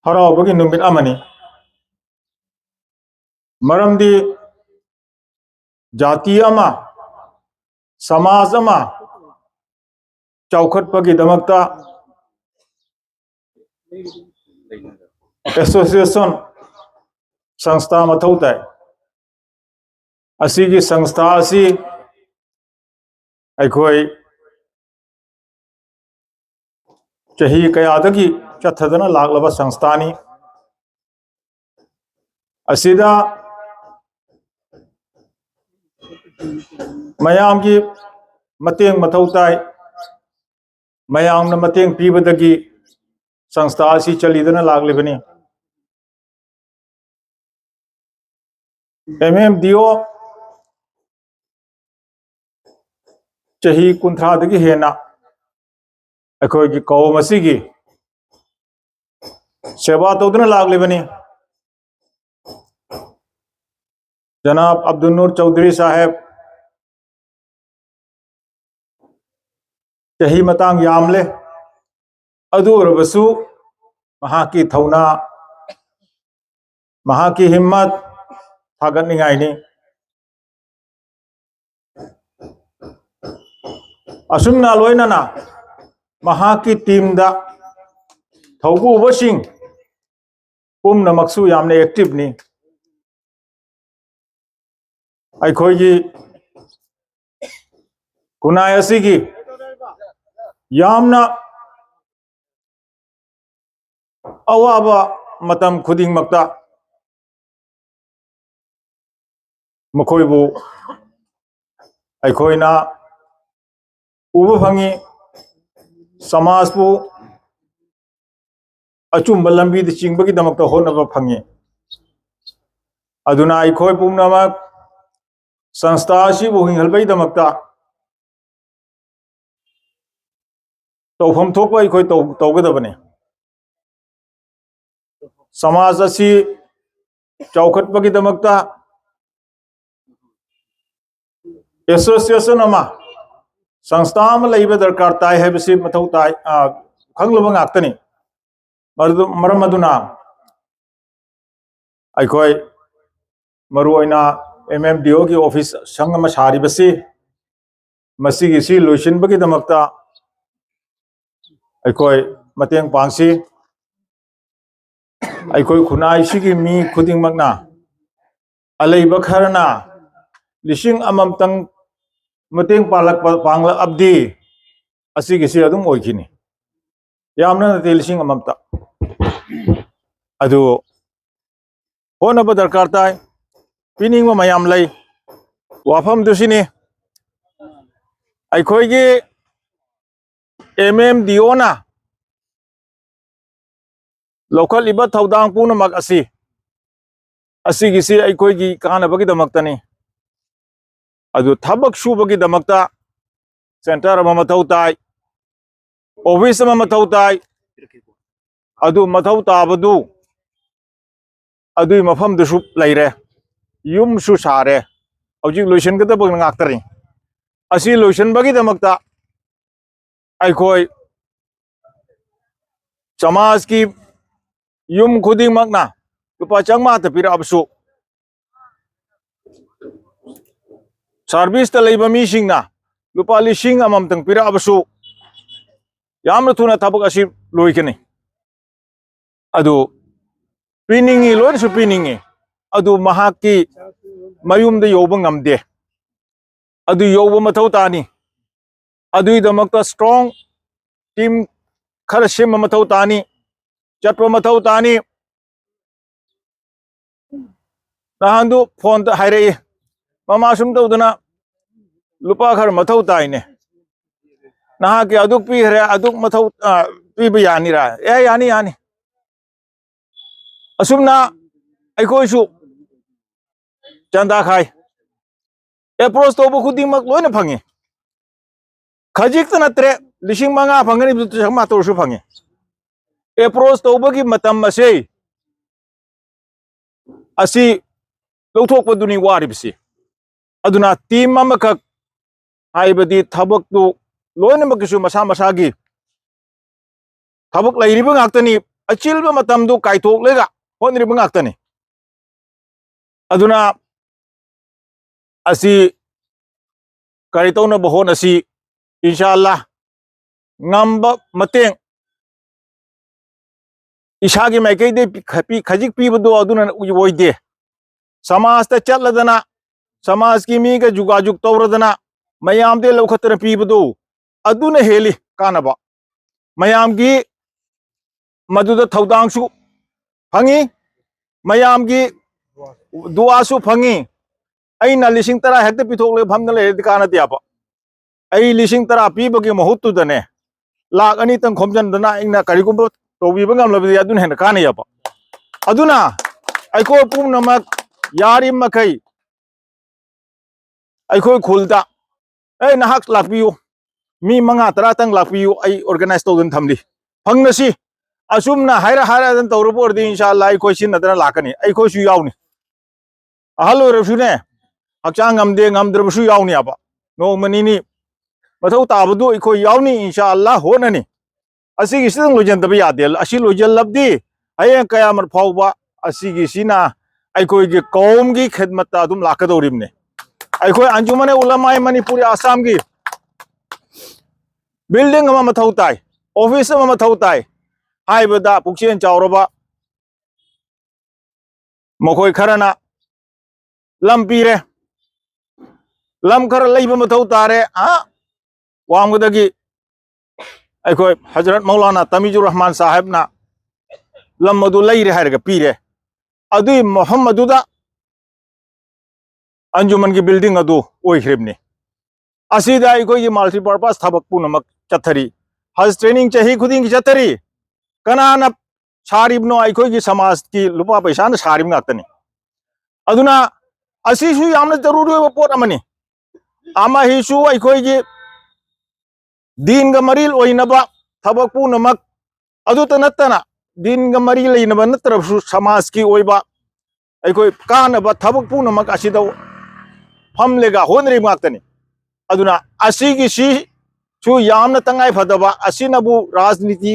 हराबगी नुमित अमनी मरमदी जाति अमा समाज अमा चौखटपगी दमकता एसोसिएशन संस्था मथौ ताई असीगी संस्था असी अखोई चही कयादगी चथदना लागलबा संस्थानी असीदा मयाम की मतेंग मथौ ताई मयामना मतेंग पीबदगी संस्था असी चलीदना लागलिबनी MMDO चही कुंथ्रादगी हेना अखोई कौम असीगी सेवा तौदना लागलिबनी जनाब अब्दुल नूर चौधरी साहेब चही मतांग यामले अदुरबसु महाकी थौना महाकी हिम्मत थागतनिंगाइनी असुमना लोइनना महाकी टीम दा थौबुबसिंग पुमनमक्सु यामने एक्टिव नि अखोई कुनाय असिगी यामना अवाबा मतम खुदिंग मक्ता मखोइबु अखोइना उबु फंगी समाजबु अचुंब लंबी चिंबगी दमकता होनबा फंगी अदुना अखोइ पुमनमक संस्था असिबु हिंगलबई दमकता तौफम थोकवा अखोइ तौगदबने समाज असी चौखटपगी दमकता एसोसिएशन अमा संस्था अमा लैबा दरकार ताई हैबसी मथौ ताई खंगलबा ngaktani मरम अदुना अखोइ मरुओइना MMDO की ऑफिस संग अमा सारिबसी मसीगी सी लोइसिनबगी दमकता अखोइ मतेंग पांगसी अखोइ खुनाई सिगी मी खुदिंगमकना अलैबा खरना लिसिंग अममतंग मतेंग पांगला अब्दी असिगी सी अदुम ओइखिनी यामना नते लिसिंग अममता अदु होनबा दरकार ताई पिनिंग मयाम लै वाफम दुसिनी अखोइगी MMDO ना लोकल इबा थौदांग पुनमक असिगी सी अखोइगी कानबगी दमकतनी अदु थबक सुबगी दमकता सेंटर अमा मथौ ताई ऑफिस अमा मथौ ताई अदु मथौ ताबदु अदुई मफम दुसु लैरे युम सु सारे हौजिक लोइसनगदब ngaktari असी लोइसनबगी दमकता अखोइ समाज की युम खुदिंगमकना लुपा चंगमाता पिराबसु सर्विस ता लैबा मीसिंगना लुपा लिसिंग अममतंग पिराबसु यामना थुना थबक असी लोइकनी अदु पिनिंगी लोइनसु पिनिंगी अदु महाकी मयुमदा योबा ngamde अदु योबा मथौ तानी अदुई दमकता स्ट्रांग टीम खर सेम मथौ तानी चटपा मथौ तानी नहांदु फोन ता हाइरे ममा सुम तौदना लुपा खर मथौ ताइने नहा के अदुक पीहरे अदुक मथौ पीबा यानीरा ए यानी यानी असुमना अखोइसु चंदा खाई एप्रोच तौबा खुदिंगमक लोइना फंगे खजिक नत्रे लिसिंग मंगा फंगनी बिदुमा तौरसु फंगे एप्रोच तौबगी मतम असी लौथोकपदुनी वारिबसी अदुना टीम अमखक हाइबदी थबकतु लोइनमकिसु मसा मसागी थबक लैरिबा ngaktani अचिल मतम दो कायथोक लेगा होनरिब ngaktani aduna asi kari tawna bahon asi inshallah ngamba mateng ishagi maikai de khajik pibdo aduna oide समाज ता चलदना समाज की मी का जुगाजुग तौरदना मयाम दे लौखतर पीबदो अदुना हेली कानबा मयाम की मदुदा थौदांगसु फंगी मयाम की दुआसु फंगी अइना लिसिंग तरा हेक्ते पिथोकले फमना ले कानतियाबा अइ लिसिंग तरा पीबगे महुत्तुदने लाख अनि तंग खोमजनदना इना करिगुंबो तौबीबा ngamlabdi aduna hen kanayaba aduna aiko pumnamak यारी मखई अखोई खुलदा ए नहाक लापियो मी मंगा तरा तंग लापियो आई ऑर्गेनाइज तौदन थमली फंगनसी असुमना हायरा हायरा दन तौरबोरदी इंशाल्लाह अखोई सिनदना लाकनी अखोई सु यावनी अहल ओरसुने हक्चांग ngamde ngamद्रबसु यावनी आबा नोमनिनी मथौ ताबदु अखोई यावनी इंशाल्लाह होननी असिगी सिदंग लोजनदब यादेल असि लोजलबदी अये कयामर फावबा असिगी सिना अखोई की कौम की खिदमत अदुम लाकदौरिबने अखोई अंजुमन उलमाए मणिपुर आसाम की बिल्डिंग अमा मथौ ताई ऑफिस अमा मथौ ताई हाइबदा पुक्सेन चावरबा मखोई खरना लम पीरे लम खर लैब मथौ तारे वांगदगी अखोई हजरत मौलाना तमीजुर रहमान साहब ना लम मदु लैरे हायरगा पीरे अदुई मोहम्मदुदा अंजुमन की बिल्डिंग अदु ओइख्रिबने असिदा अखोई मल्टीपर्पस थबक पुनमक चथरी हज ट्रेनिंग चही खुदिंग की चथरी कनाना सारिबनो अखोई की समाज की लुपा पैसा न सारिब ngaktani aduna asisu yamna jaruri oiba pot amani ama hisu अखोई की दीन गा मरी ओइनबा थबक पुनमक अदु तनत्तना दिन गा मरी लेनबा नत्रबसु समाज की ओइबा अखोई कानबा थबक पुनमक असिदा फमलेगा होनरि ngaktani aduna asigi si su yamna tangai phadaba asinabu rajniti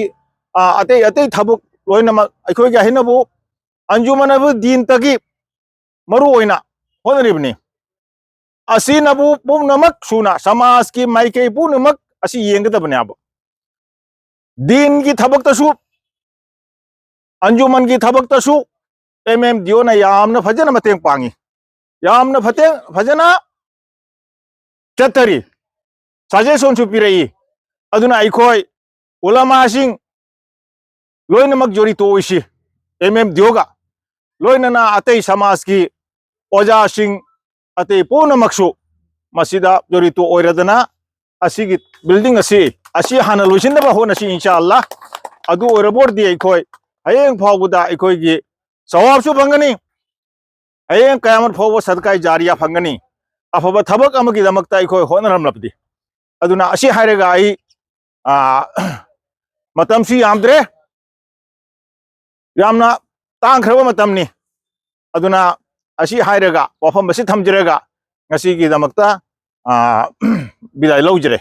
ate ate thabuk loinama akhoi ga hinabu anjumanabu din tagi maru oina honribni asinabu pumnamak suna samaj ki maikei punamak asi yenggadabne aba din ki thabak tasu anjuman ki thabak tasu diona yamna phajana mateng pangi yamna phajana चतरी suggestion सुपीरई अदुना अखोई उलमासिंग लोइनमक जोरी तोइसी दियोगा लोइनना अतई समाज की ओजासिंग अतई पूर्णमकसु मसिदा जोरी तो ओइरदना असिगी बिल्डिंग असी हाना लोइसिनबा होनसी इंशाअल्लाह अदु ओरबोरदी अखोई हयेंग फावबुदा अखोईगी सवाबसु फंगनी हयेंग कयामत फावबा सदका जारिया फंगनी अफबा थबक अमगी दमकता अखोई होनरमलबदी अदुना असी हायरेगा आई मतमसी यामद्रे यामना तांख्रबा मतमनी अदुना असी हायरेगा वफम बसी थमजरेगा ngasi gi damakta bidai lojre